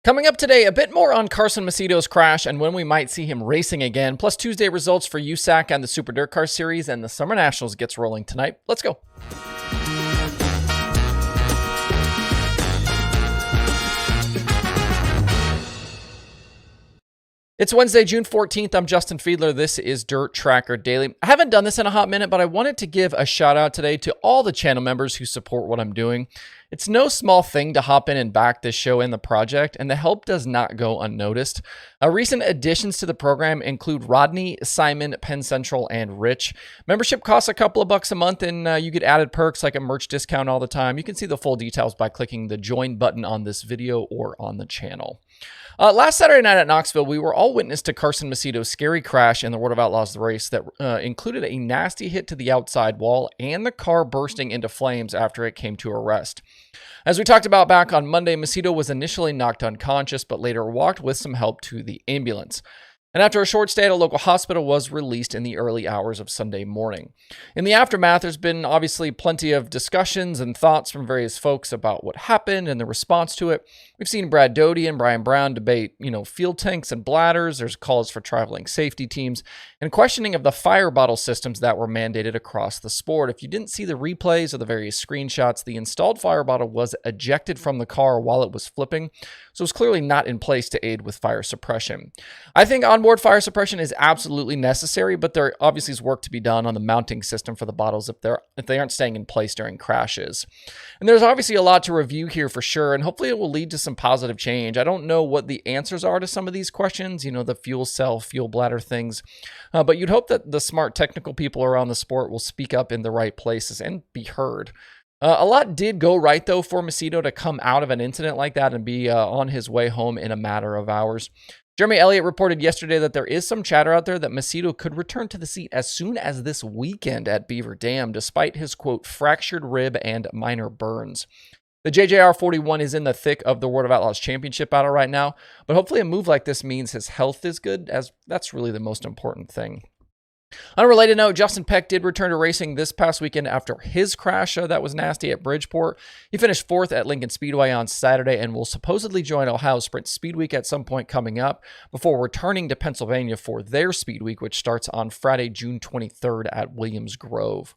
Coming up today, a bit more on Carson Macedo's crash and when we might see him racing again, plus Tuesday results for USAC and the Super DIRTcar Series, and the Summer Nationals gets rolling tonight. Let's go. It's Wednesday, June 14th. I'm Justin Fiedler. This is Dirt Tracker Daily. I haven't done this in a hot minute, but I wanted to give a shout out today to all the channel members who support what I'm doing. It's no small thing to hop in and back this show and the project, and the help does not go unnoticed. Recent additions to the program include Rodney, Simon, Penn Central, and Rich. Membership costs a couple of bucks a month, and you get added perks like a merch discount all the time. You can see the full details by clicking the join button on this video or on the channel. Last Saturday night at Knoxville, we were all witness to Carson Macedo's scary crash in the World of Outlaws race that included a nasty hit to the outside wall and the car bursting into flames after it came to a rest. As we talked about back on Monday, Macedo was initially knocked unconscious, but later walked with some help to the ambulance. And after a short stay at a local hospital, was released in the early hours of Sunday morning. In the aftermath, there's been obviously plenty of discussions and thoughts from various folks about what happened and the response to it. We've seen Brad Doty and Brian Brown debate, fuel tanks and bladders. There's calls for traveling safety teams and questioning of the fire bottle systems that were mandated across the sport. If you didn't see the replays or the various screenshots, the installed fire bottle was ejected from the car while it was flipping, so it's clearly not in place to aid with fire suppression. I think onboard fire suppression is absolutely necessary, but there obviously is work to be done on the mounting system for the bottles if they aren't staying in place during crashes. And there's obviously a lot to review here for sure, and hopefully it will lead to some positive change. I don't know what the answers are to some of these questions, the fuel cell, fuel bladder things, but you'd hope that the smart technical people around the sport will speak up in the right places and be heard. A lot did go right, though, for Macedo to come out of an incident like that and be on his way home in a matter of hours. Jeremy Elliott reported yesterday that there is some chatter out there that Macedo could return to the seat as soon as this weekend at Beaver Dam, despite his, quote, fractured rib and minor burns. The JJR 41 is in the thick of the World of Outlaws Championship battle right now, but hopefully a move like this means his health is good, as that's really the most important thing. On a related note, Justin Peck did return to racing this past weekend after his crash that was nasty at Bridgeport. He finished 4th at Lincoln Speedway on Saturday and will supposedly join Ohio Sprint Speed Week at some point coming up before returning to Pennsylvania for their Speed Week, which starts on Friday, June 23rd at Williams Grove.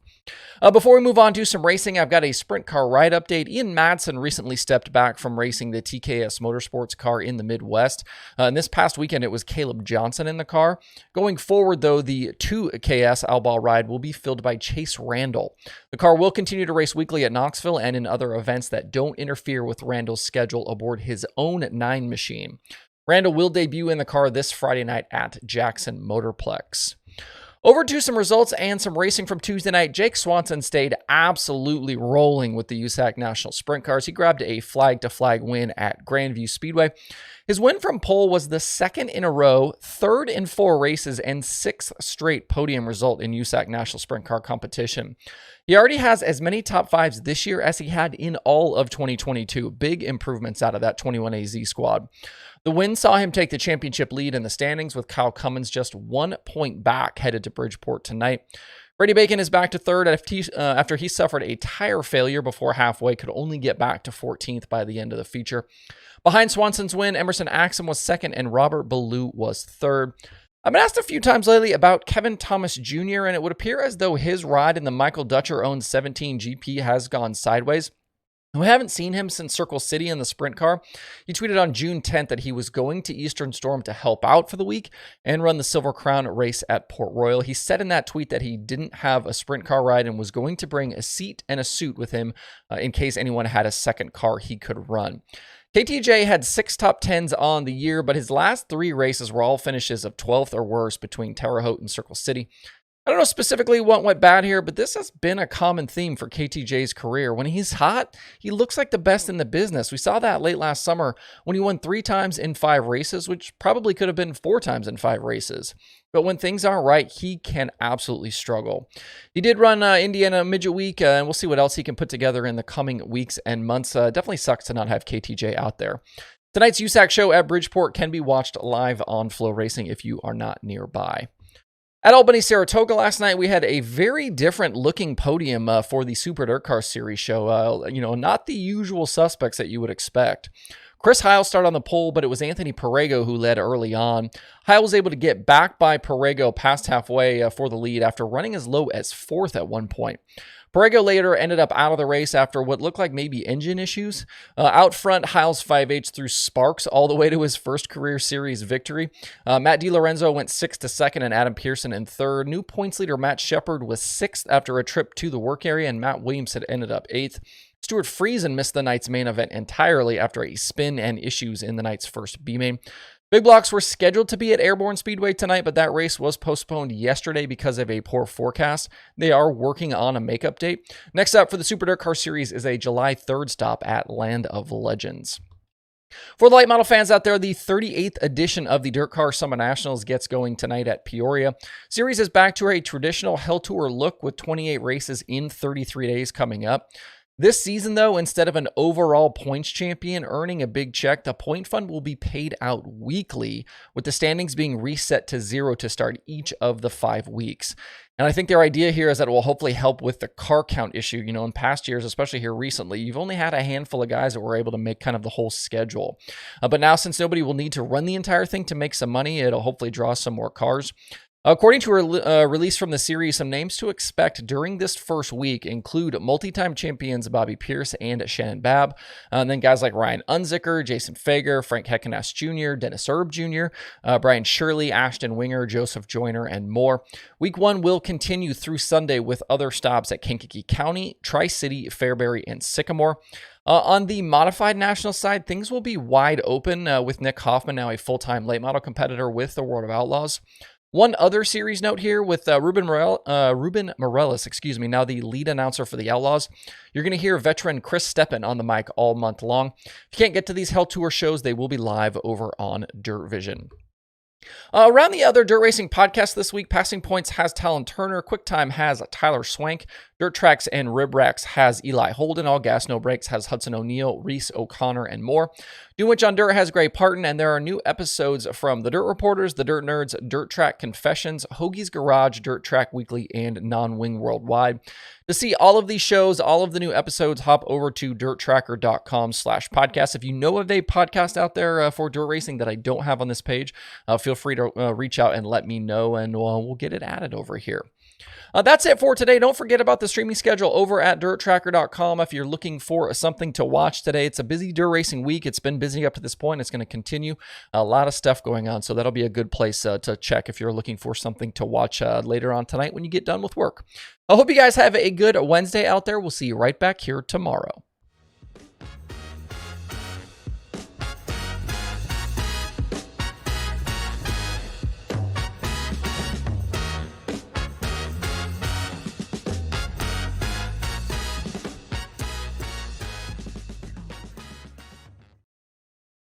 Before we move on to some racing, I've got a sprint car ride update. Ian Madsen recently stepped back from racing the TKS Motorsports car in the Midwest. And this past weekend, it was Caleb Johnson in the car. Going forward, though, the 2KS Outlaw ride will be filled by Chase Randall. The car will continue to race weekly at Knoxville and in other events that don't interfere with Randall's schedule aboard his own 9 machine. Randall will debut in the car this Friday night at Jackson Motorplex. Over to some results and some racing from Tuesday night. Jake Swanson stayed absolutely rolling with the USAC National Sprint Cars. He grabbed a flag-to-flag win at Grandview Speedway. His win from pole was the second in a row, third in 4 races, and 6th straight podium result in USAC National Sprint Car competition. He already has as many top 5s this year as he had in all of 2022. Big improvements out of that 21AZ squad. The win saw him take the championship lead in the standings, with Kyle Cummins just 1 point back headed to Bridgeport tonight. Brady Bacon is back to 3rd after he suffered a tire failure before halfway, could only get back to 14th by the end of the feature. Behind Swanson's win, Emerson Axum was 2nd and Robert Ballou was 3rd. I've been asked a few times lately about Kevin Thomas Jr., and it would appear as though his ride in the Michael Dutcher-owned 17 GP has gone sideways. We haven't seen him since Circle City in the sprint car. He tweeted on June 10th that he was going to Eastern Storm to help out for the week and run the Silver Crown race at Port Royal. He said in that tweet that he didn't have a sprint car ride and was going to bring a seat and a suit with him in case anyone had a second car he could run. KTJ had 6 top 10s on the year, but his last 3 races were all finishes of 12th or worse between Terre Haute and Circle City. I don't know specifically what went bad here, but this has been a common theme for KTJ's career. When he's hot, he looks like the best in the business. We saw that late last summer when he won 3 times in 5 races, which probably could have been 4 times in 5 races. But when things aren't right, he can absolutely struggle. He did run Indiana Midget Week, and we'll see what else he can put together in the coming weeks and months. Definitely sucks to not have KTJ out there. Tonight's USAC show at Bridgeport can be watched live on Flow Racing if you are not nearby. At Albany, Saratoga last night, we had a very different looking podium for the Super DIRTcar Series show. Not the usual suspects that you would expect. Chris Heil started on the pole, but it was Anthony Perego who led early on. Heil was able to get back by Perego past halfway for the lead after running as low as 4th at one point. Perego later ended up out of the race after what looked like maybe engine issues. Out front, Heil's 5.8 threw sparks all the way to his first career series victory. Matt DiLorenzo went 6th to 2nd and Adam Pearson in 3rd. New points leader Matt Shepard was 6th after a trip to the work area, and Matt Williams had ended up 8th. Stuart Friesen missed the night's main event entirely after a spin and issues in the night's first B-main. Big blocks were scheduled to be at Airborne Speedway tonight, but that race was postponed yesterday because of a poor forecast. They are working on a makeup date. Next up for the Super DIRTcar Series is a July 3rd stop at Land of Legends. For the light model fans out there, the 38th edition of the DIRTcar Summer Nationals gets going tonight at Peoria. Series is back to a traditional Hell Tour look with 28 races in 33 days coming up. This season, though, instead of an overall points champion earning a big check, the point fund will be paid out weekly, with the standings being reset to 0 to start each of the 5 weeks. And I think their idea here is that it will hopefully help with the car count issue. You know, in past years, especially here recently, you've only had a handful of guys that were able to make kind of the whole schedule. But now, since nobody will need to run the entire thing to make some money, it'll hopefully draw some more cars. According to a release from the series, some names to expect during this first week include multi-time champions Bobby Pierce and Shannon Babb, and then guys like Ryan Unzicker, Jason Fager, Frank Heckenast Jr., Dennis Erb Jr., Brian Shirley, Ashton Winger, Joseph Joyner, and more. Week 1 will continue through Sunday with other stops at Kankakee County, Tri-City, Fairbury, and Sycamore. On the modified national side, things will be wide open with Nick Hoffman, now a full-time late model competitor with the World of Outlaws. One other series note here with Ruben Morales, now the lead announcer for the Outlaws. You're going to hear veteran Chris Steppen on the mic all month long. If you can't get to these Hell Tour shows, they will be live over on Dirt Vision. Around the other dirt racing podcasts this week, Passing Points has Talon Turner, QuickTime has Tyler Swank, Dirt Tracks and Rib Racks has Eli Holden, All Gas No Brakes has Hudson O'Neill, Reese O'Connor, and more. Doing Which on Dirt has Gray Parton, and there are new episodes from The Dirt Reporters, The Dirt Nerds, Dirt Track Confessions, Hoagie's Garage, Dirt Track Weekly, and Non-Wing Worldwide. To see all of these shows, all of the new episodes, hop over to dirttracker.com/podcast. If you know of a podcast out there for dirt racing that I don't have on this page, feel free to reach out and let me know, and we'll get it added over here. That's it for today. Don't forget about the streaming schedule over at dirttracker.com if you're looking for something to watch today. It's a busy dirt racing week. It's been busy up to this point. It's going to continue. A lot of stuff going on, so that'll be a good place to check if you're looking for something to watch later on tonight when you get done with work. I hope you guys have a good Wednesday out there. We'll see you right back here tomorrow.